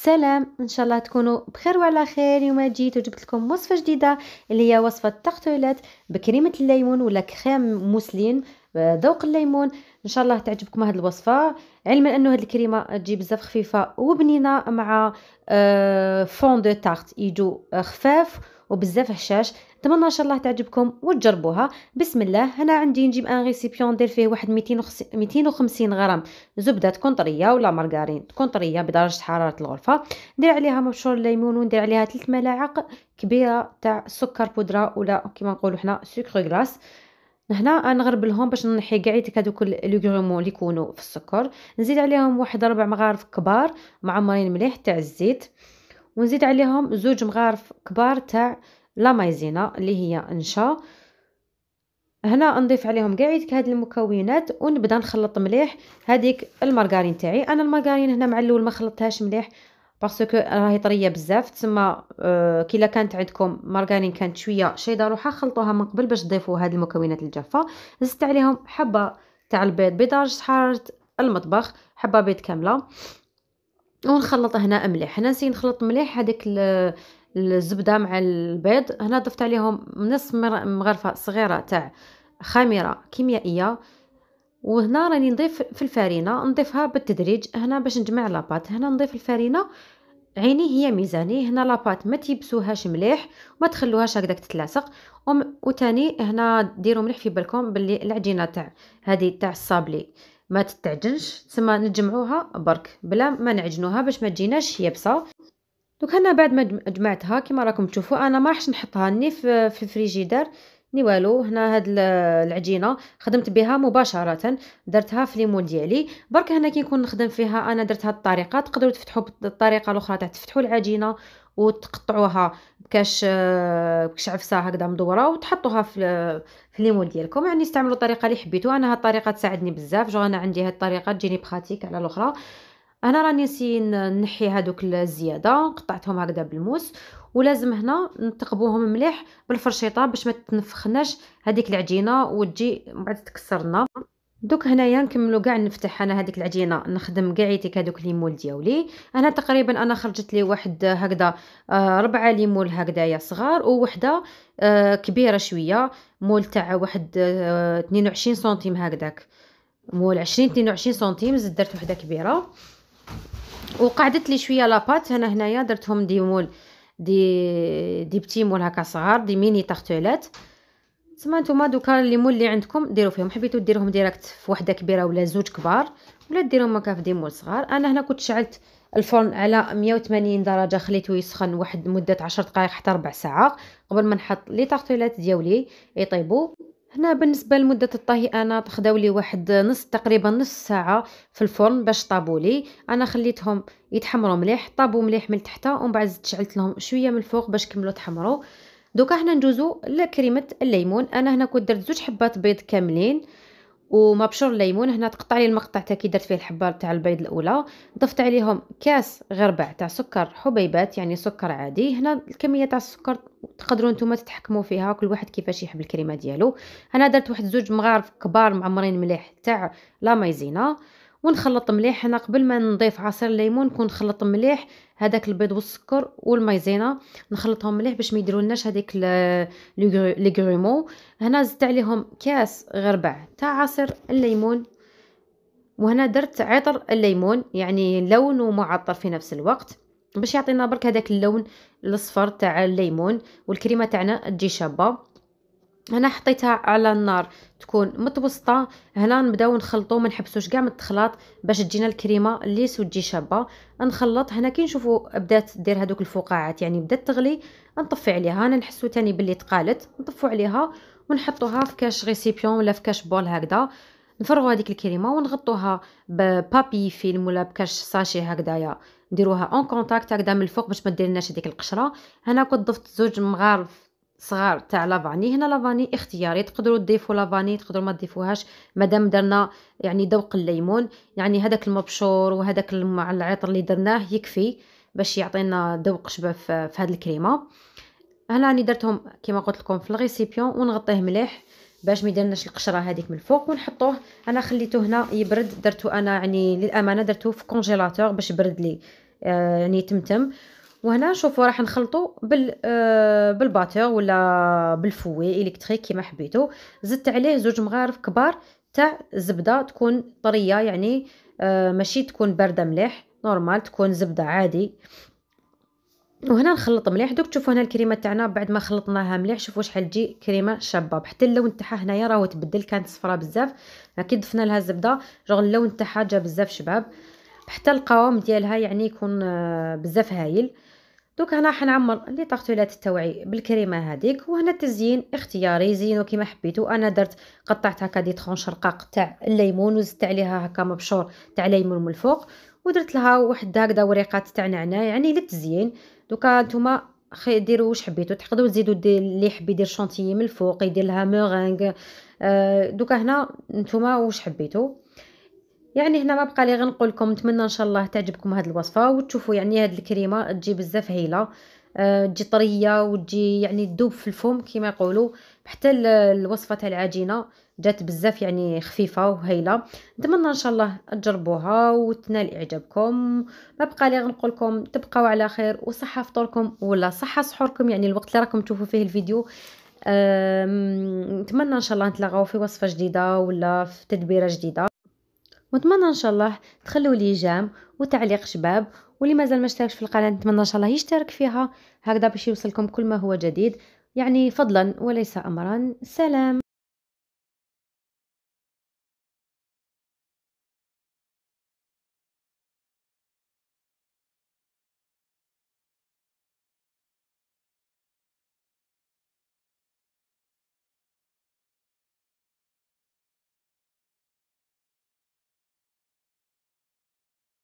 سلام، ان شاء الله تكونوا بخير وعلى خير. اليوم جيت وجبت لكم وصفه جديده اللي هي وصفه تارتولات بكريمه الليمون ولا كريم موسلين بذوق الليمون. ان شاء الله تعجبكم هذه الوصفه، علما انه هذه الكريمه تجي بزاف خفيفه وبنينه مع فون دو تارت يجوا خفاف وبزاف هشاش. نتمنى ان شاء الله تعجبكم وتجربوها. بسم الله. هنا عندي نجيب ان ريسيبيون ندير فيه واحد 250 غرام زبده تكون طريه ولا مارغرين تكون طريه بدرجه حراره الغرفه. ندير عليها مبشور الليمون وندير عليها 3 ملاعق كبيره تاع سكر بودره ولا كيما نقولوا حنا سكر غلاس. هنا نغربلهم باش نحي كاع هذوك لوغرومون اللي يكونوا في السكر. نزيد عليهم واحد 4 مغارف كبار معمرين مليح تاع الزيت، ونزيد عليهم 2 مغارف كبار تاع لا مايزينا اللي هي نشا. هنا نضيف عليهم كاع هاد المكونات ونبدا نخلط مليح هذيك المارغرين تاعي. انا المارغرين هنا مع الاول ما خلطتهاش مليح باسكو راهي طريه بزاف، تسمى كي لا كانت عندكم مارغرين كانت شويه شيده روحها خلطوها من قبل باش تضيفوا هاد المكونات الجافه. زدت عليهم حبه تاع البيض بدرجه حراره المطبخ، حبه بيض كامله، ونخلط هنا مليح. هنا نسي نخلط مليح هذيك الزبده مع البيض. هنا ضفت عليهم نص مغرفه صغيره تاع خميره كيميائيه، وهنا راني نضيف في الفارينه نضيفها بالتدريج هنا باش نجمع لاباط. هنا نضيف الفارينه عيني هي ميزاني. هنا لاباط ما تيبسوهاش مليح وما تخلوهاش هكذاك تتلاصق. وتاني هنا ديروا مليح في بالكم باللي العجينه تاع هذه تاع الصابلي ما تتعجنش، تسمى نجمعوها برك بلا ما نعجنوها باش ما تجيناش يابسه. دوك هنا بعد ما جمعتها كما راكم تشوفوا انا ما راحش نحطها ني في الفريجيدر ني والو. هنا هاد العجينه خدمت بها مباشره، درتها في ليمون ديالي برك. هنا كي نكون نخدم فيها انا درت هاد الطريقه، تقدروا تفتحوا بالطريقه الاخرى تاع تفتحوا العجينه وتقطعوها بكاش عفسه هكذا مدوره وتحطوها في ليمون ديالكم. يعني استعملوا الطريقه اللي حبيتوا. انا هاد الطريقه تساعدني بزاف، جو انا عندي هاد الطريقه تجيني بخاتيك على الاخرى. انا راني نسي نحي هذوك الزياده قطعتهم هكذا بالموس، ولازم هنا نتقبوهم مليح بالفرشيطه باش ما تنفخناش هذيك العجينه وتجي بعد تكسرنا. دوك هنايا نكملوا كاع نفتح انا هذيك العجينه نخدم كاع هذوك ليمول ديالي. انا تقريبا انا خرجت لي واحد هكذا 4 ليمول هكذايا صغار ووحده كبيره شويه مول تاع واحد 22 سنتيم هكذاك، مول 20 22 سنتيم. زدت درت وحده كبيره وقعدت لي شويه لاباط. هنايا درتهم دي مول دي بتي مول هكا صغار دي ميني تارتولات. تسمى نتوما دوكا لي مول اللي عندكم ديروا فيهم، حبيتوا ديروهم ديريكت في وحده كبيره ولا 2 كبار ولا ديروهم هكا في دي مول صغار. انا هنا كنت شعلت الفرن على 180 درجه، خليته يسخن واحد مده 10 دقائق حتى ربع ساعه قبل ما نحط لي تارتولات ديالي يطيبوا. هنا بالنسبه لمده الطهي انا خداو لي واحد تقريبا نص ساعه في الفرن باش طابوا لي. انا خليتهم يتحمروا مليح، طابوا مليح من تحت ومن بعد شعلت لهم شويه من الفوق باش كملوا تحمروا. دوكا هنا ندوزو لكريمه الليمون. انا هنا كنت درت 2 حبات بيض كاملين ومبشور الليمون. هنا تقطع لي المقطع تاع كي درت فيه الحبه تاع البيض الاولى. ضفت عليهم كاس غربع تاع سكر حبيبات يعني سكر عادي. هنا الكميه تاع السكر تقدروا نتوما تتحكموا فيها كل واحد كيفاش يحب الكريمه ديالو. هنا درت واحد 2 مغارف كبار معمرين مليح تاع لا مايزينا ونخلط مليح. هنا قبل ما نضيف عصير الليمون نكون نخلط مليح هذاك البيض والسكر والمايزينا، نخلطهم مليح باش ما يديرولناش هذيك لي غرومون. هنا زدت عليهم كاس غربع تاع عصير الليمون، وهنا درت عطر الليمون يعني لون ومعطر في نفس الوقت باش يعطينا برك هذاك اللون الاصفر تاع الليمون والكريمه تاعنا تجي شابه. هنا حطيتها على النار تكون متوسطه. هنا نبداو نخلطو ما نحبسوش كاع من الخلاط باش تجينا الكريمه الليس وتجي شابه. نخلط. هنا كي نشوفوا بدات دير هذوك الفقاعات يعني بدات تغلي نطفي عليها. انا نحسو تاني باللي تقالت نطفو عليها ونحطوها في كاش ريسيبيون ولا في كاش بول هكذا. نفرغوا هذيك الكريمه ونغطوها ببابي فيلم ولا بكاش ساشي هكذايا نديروها اون كونتاكت هكذا من الفوق باش ما ديرلناش هذيك القشره. هنا كنت ضفت 2 مغارف صغار تاع لافاني. هنا لافاني اختياري، تقدروا تضيفوا لافاني تقدروا ما تضيفوهاش مادام درنا يعني ذوق الليمون. يعني هذاك المبشور وهذاك مع العطر اللي درناه يكفي باش يعطينا ذوق شبه في هذه الكريمه. هنا راني درتهم كما قلت لكم في الريسيبيون ونغطيه مليح باش ما يديرناش القشره هذيك من الفوق ونحطوه. انا خليته هنا يبرد، درته انا يعني للامانه درته في كونجيلاتور باش يبرد لي يعني تمتم. وهنا شوفوا راح نخلطو بالباتور ولا بالفوي الكتريك كيما حبيتو. زدت عليه 2 مغارف كبار تاع زبده تكون طريه، يعني ماشي تكون بارده مليح، نورمال تكون زبده عادي. وهنا نخلط مليح. دوك تشوفوا هنا الكريمه تاعنا بعد ما خلطناها مليح، شوفوا شحال تجي كريمه شابه. حتى اللون تاعها هنايا راهو تبدل، كانت صفراء بزاف، كي ضفنا لها الزبده شغل اللون تاعها جا بزاف شباب. حتى القوام ديالها يعني يكون بزاف هايل. دوك هنا حنعمر لي طارطولات تاوعي بالكريمه هذيك. وهنا التزيين اختياري، زينوا كيما حبيتوا. انا درت قطعت هكا دي طرونش رقاق تاع الليمون، وزدت عليها هكا مبشور تاع ليمون من الفوق، ودرت لها واحد هكذا وريقات تاع نعناع يعني للتزيين. دوكا نتوما ديروا واش حبيتوا، تقدروا تزيدوا اللي يحب يدير شونتيي من الفوق يدير لها مورينغ. دوكا هنا نتوما واش حبيتوا. يعني هنا ما بقى لي غير نقول لكم نتمنى ان شاء الله تعجبكم هذه الوصفه، وتشوفوا يعني هذه الكريمه تجي بزاف هايله، تجي طريه وتجي يعني تذوب في الفم كما يقولوا. حتى الوصفه تاع العجينه جات بزاف يعني خفيفه وهايله. نتمنى ان شاء الله تجربوها وتنال اعجابكم. ما بقى لي غير نقول لكم تبقاو على خير وصحه فطوركم ولا صحه سحوركم، يعني الوقت اللي راكم تشوفوا فيه الفيديو. نتمنى ان شاء الله نتلاقاو في وصفه جديده ولا في تدبيره جديده، ونتمنى ان شاء الله تخلوا لي جام وتعليق شباب. واللي مازال ما اشتركش في القناه نتمنى ان شاء الله يشترك فيها هكذا باش يوصلكم كل ما هو جديد، يعني فضلا وليس امرا. سلام.